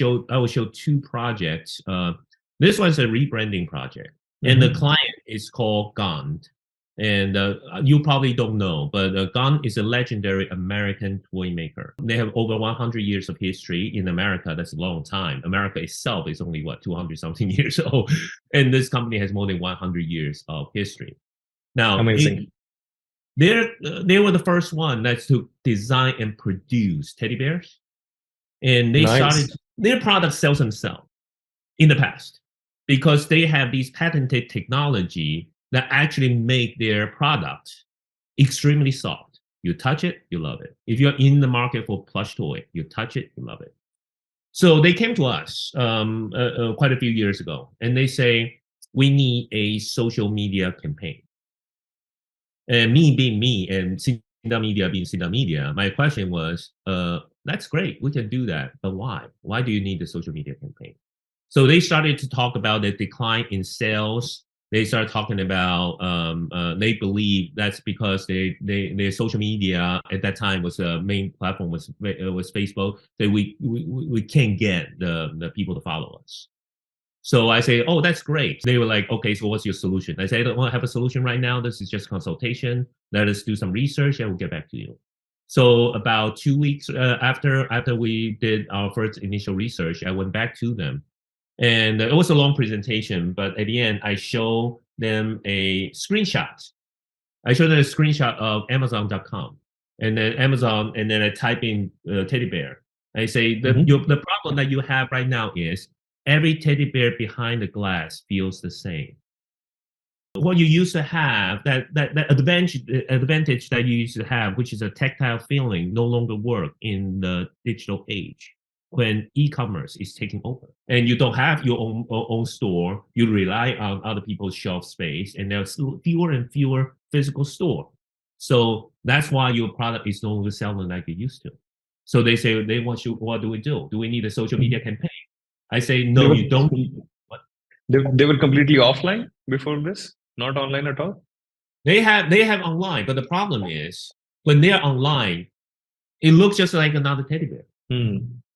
will show two projects. This one's a rebranding project, and the client is called Gond. And you probably don't know, but Gond is a legendary American toy maker. They have over 100 years of history in America. That's a long time. America itself is only, 200 something years old. And this company has more than 100 years of history. Now, amazing. They were the first one that's to design and produce teddy bears. And they started, their product sells themselves in the past because they have these patented technology that actually make their product extremely soft. You touch it, you love it. If you're in the market for plush toy, you touch it, you love it. So they came to us quite a few years ago, and they say, we need a social media campaign. And me being me and Cinda Media being Cinda Media, my question was, that's great, we can do that, but why? Why do you need the social media campaign? So they started to talk about the decline in sales. They started talking about they believe that's because their social media at that time was main platform was Facebook. That we can't get the people to follow us. So I say, oh, that's great. They were like, okay, so what's your solution? I say, I don't want to have a solution right now. This is just consultation. Let us do some research and we'll get back to you. So about 2 weeks after we did our first initial research, I went back to them. And it was a long presentation, but at the end, I show them a screenshot. I showed them a screenshot of Amazon.com, and then Amazon, and then I type in teddy bear. I say, the problem that you have right now is every teddy bear behind the glass feels the same. What you used to have, that advantage that you used to have, which is a tactile feeling, no longer work in the digital age when e-commerce is taking over and you don't have your own store, you rely on other people's shelf space, and there's fewer and fewer physical store. So that's why your product is no longer selling like it used to. So they say, they want you, what do we do? Do we need a social media campaign? I say, no, you don't need what? They were completely offline before this, not online at all? They have online, but the problem is when they're online, it looks just like another teddy bear.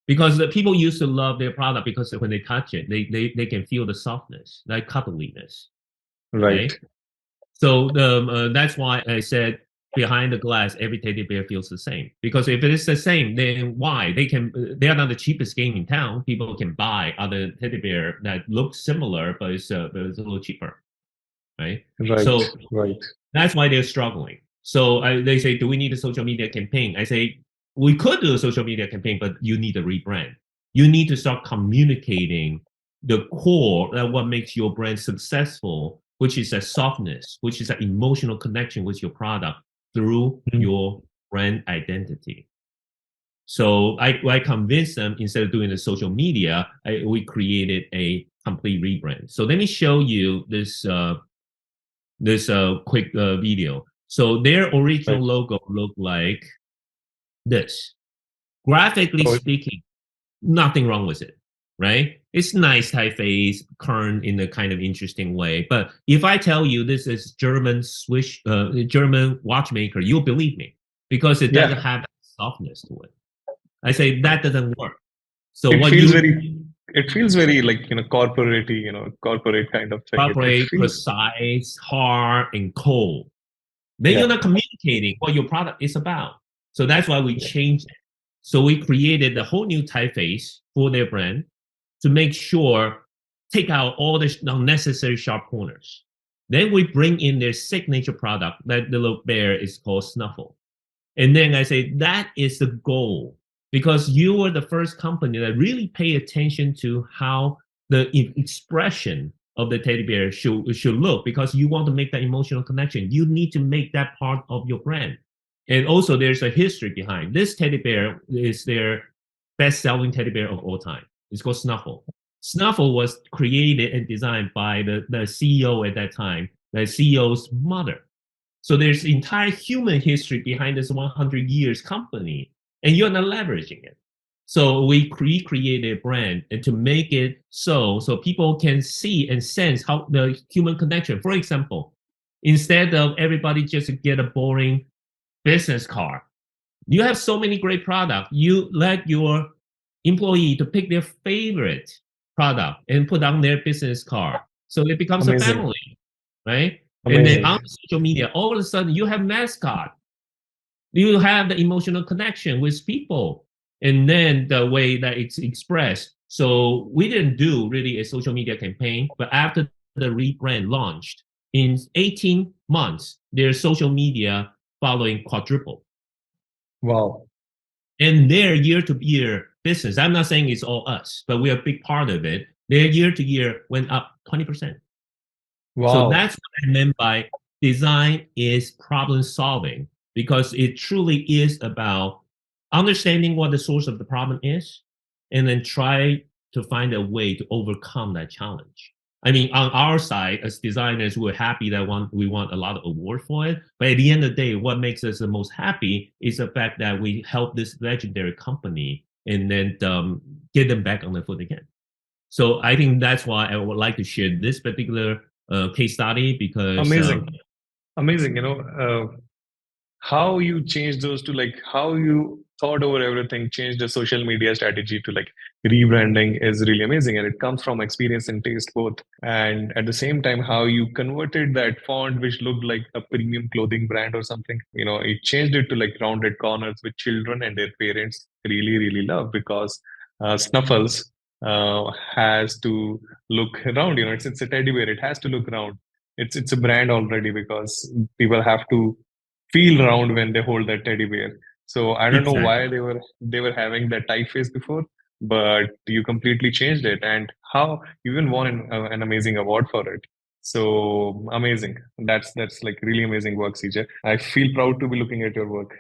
Because the people used to love their product because when they touch it, they can feel the softness, like cuddliness. Right. So that's why I said behind the glass, every teddy bear feels the same. Because if it is the same, then why? They are not the cheapest game in town. People can buy other teddy bear that look similar, but it's a little cheaper, right? So that's why they're struggling. So they say, do we need a social media campaign? I say, we could do a social media campaign, but you need to rebrand. You need to start communicating the core that what makes your brand successful, which is a softness, which is an emotional connection with your product through your brand identity. So I convinced them, instead of doing the social media, we created a complete rebrand. So let me show you this quick video. So their original logo looked like this. Graphically speaking, nothing wrong with it, right? It's nice typeface, current in a kind of interesting way. But if I tell you this is German watchmaker, you'll believe me because it doesn't have that softness to it. I say that doesn't work. So it feels very like corporate-y, corporate kind of thing. Corporate, precise, hard, and cold. Then you're not communicating what your product is about. So that's why we changed it. So we created a whole new typeface for their brand to make sure, take out all the unnecessary sharp corners. Then we bring in their signature product that the little bear is called Snuffle. And then I say, that is the goal, because you are the first company that really pay attention to how the expression of the teddy bear should look, because you want to make that emotional connection. You need to make that part of your brand. And also there's a history behind. This teddy bear is their best-selling teddy bear of all time. It's called Snuffle. Snuffle was created and designed by the CEO at that time, the CEO's mother. So there's entire human history behind this 100 years company, and you're not leveraging it. So we recreated a brand and to make it so people can see and sense how the human connection. For example, instead of everybody just get a boring business card, you have so many great products. You let your employee to pick their favorite product and put on their business card. So it becomes a Amazing. family, right? And then Amazing. on social media, all of a sudden you have mascot. You have the emotional connection with people, and then the way that it's expressed. So we didn't do really a social media campaign, but after the rebrand launched in 18 months, their social media following quadruple. Wow. And their year-to-year business, I'm not saying it's all us, but we're a big part of it. Their year-to-year went up 20%. So Wow. that's what I meant by design is problem solving, because it truly is about understanding what the source of the problem is and then try to find a way to overcome that challenge. I mean, on our side, as designers, we're happy that we want a lot of award for it. But at the end of the day, what makes us the most happy is the fact that we help this legendary company and then get them back on the foot again. So I think that's why I would like to share this particular case study, because Amazing. Amazing. How you change those to like how you thought over everything, changed the social media strategy to like rebranding is really amazing. And it comes from experience and taste both. And at the same time, how you converted that font, which looked like a premium clothing brand or something, it changed it to like rounded corners, which children and their parents really, really love, because Snuffles has to look round, it's a teddy bear. It has to look round. It's a brand already, because people have to feel round when they hold that teddy bear. So I don't know why exactly. they were having that typeface before, but you completely changed it, and how you even won an amazing award for it. So amazing. That's like really amazing work, CJ. I feel proud to be looking at your work.